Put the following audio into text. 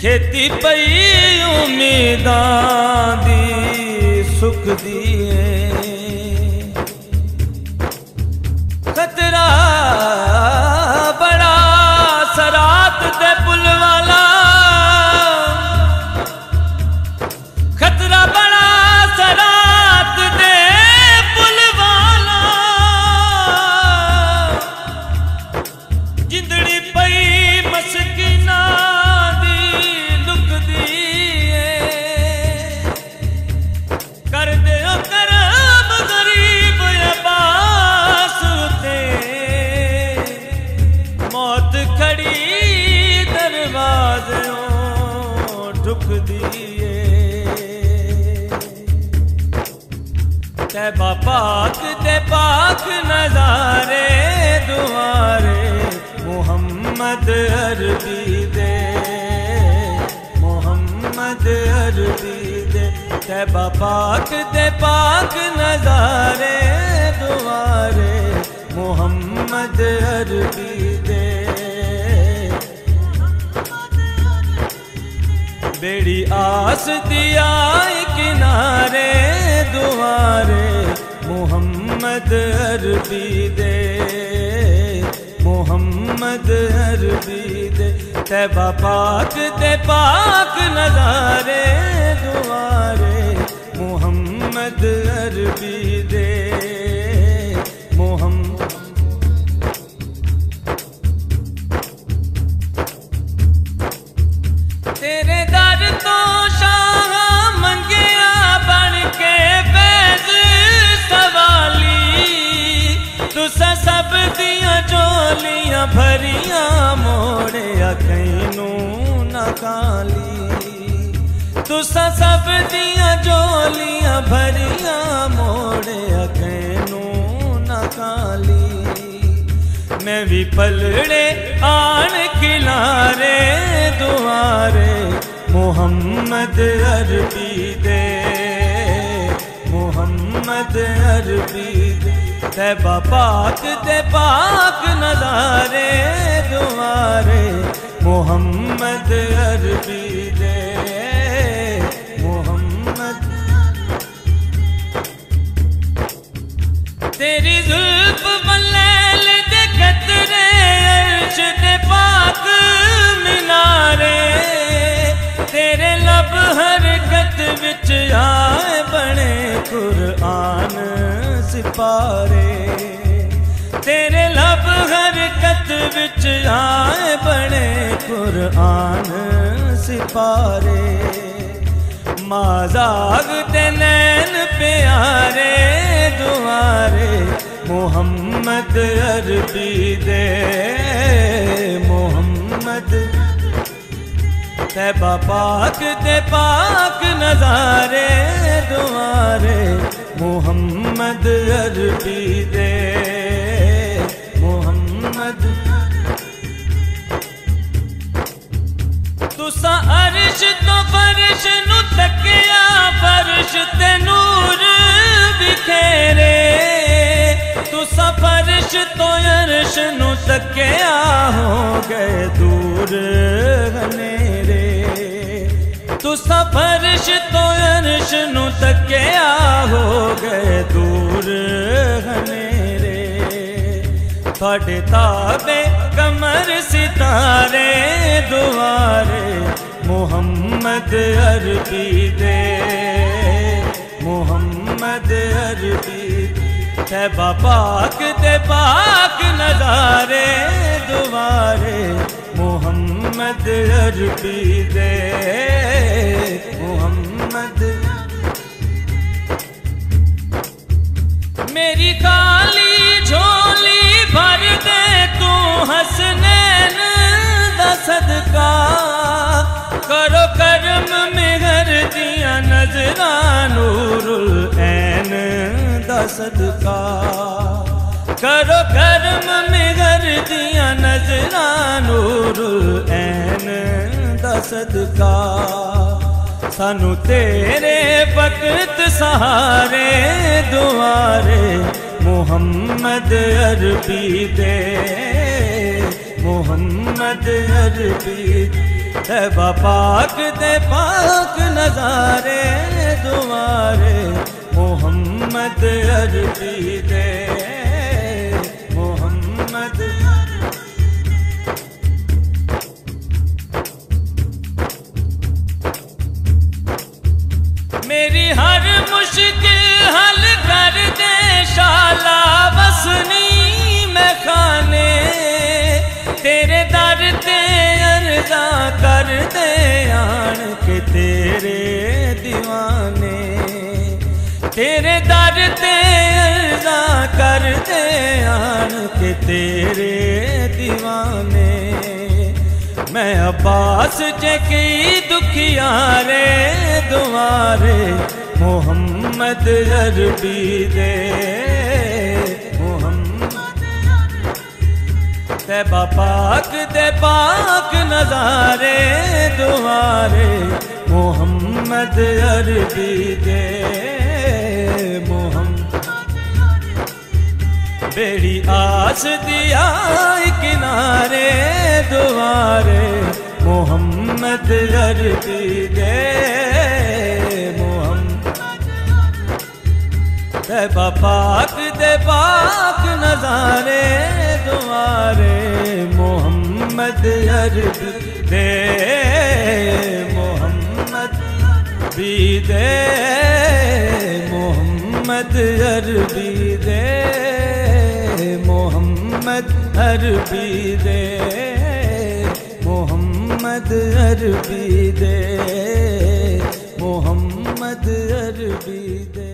खेती पई उम्मीदां दी सुख दिए खतरा बड़ा सरात दे पुल वाला खतरा बड़ा सरात दे पुल वाला जिंदड़ी पई मस्किना तैबा पाक दे पाक नजारे दुआरे मोहम्मद अरबी दे मोहम्मद अरबी दे तैबा पाक दे पाक नजारे दुआरे मोहम्मद अरबी दे बेड़ी आस दिया किनारे दुआरे मोहम्मद अरबी दे मोहम्मद अरबी दे तैबा पाक दे पाक नजारे दुआरे मोहम्मद अरबी दे तेरे दर तो शाह मंगिया बन के फैज सवाली तुसा सब दियां झोलियां भरियां मोड़े अखैनू न खाली तुसा सब दियां झोलियां भरियां मोड़े अखैनू न खाली मैं भी पलड़े आन खिलारे दुआरे मोहम्मद अरबी दे मोहम्मद अरबी दे तैबा पाक दे पाक नजारे दुआरे मोहम्मद अरबी दे मोहम्मद तेरी जुल्फ बल्लैल दे खतरे अर्श दे पाक मिनारे तेरे लब हरकत विच आए बने कुरआन सिपारे तेरे लब हरकत विच आए बने कुरआन सिपारे माजाग ते नैन प्यारे दुआरे मोहम्मद अरबी दे मोहम्मद तैबा पाक दे पाक नजारे दुआरे मोहम्मद अरबी दे मोहम्मद तुसा अर्श तो फर्श नू तकिया फर्श ते नूर बिखेरे तुसा फर्श तो अर्श नू तकिया हो गए दूर घनेरे तुसा फर्श तो अर्श नू तकिया हो गए दूर घनेरे थोड़े ताबे कमर सितारे दुआरे मोहम्मद अरबी दे मोहम्मद अरबी तैबा पाक दे पाक नजारे दुआरे मोहम्मद अरबी दे मोहम्मद मेरी काली झोली हसनैन दा सदका करो करम मेहर दिया नजरा नूरुल ऐन दा सदका करो करम मेहर दिया नजरा नूरुल ऐन दा सदका सानू तेरे वक्त सहारे दुआरे मोहम्मद अरबी दे मोहम्मद अरबी तैबा पाक दे पाक नजारे दुआरे मोहम्मद अरबी दे मोहम्मद मेरी हर मुश्किल हल कर दे शाला बसनी मैं खाने तेरे दर ते अर्जा कर दे आन के तेरे दीवाने तेरे दर ते अर्जा कर दे आन के तेरे दीवाने मैं अब्बास जकी दुखियारे दुआरे मोहम्मद अरबी दे मोहम्मद तैबा पाक दे पाक नजारे दुआरे मोहम्मद अरबी दे बेड़ी आस दिया किनारे दुआरे मोहम्मद अरबी दे मोहम्मद तैबा पाक दे पाक नजारे दुआरे मोहम्मद अरबी दे मोहम्मद अरबी दे मोहम्मद अरबी दे मोहम्मद अरबी दे मोहम्मद अरबी दे मोहम्मद अरबी दे।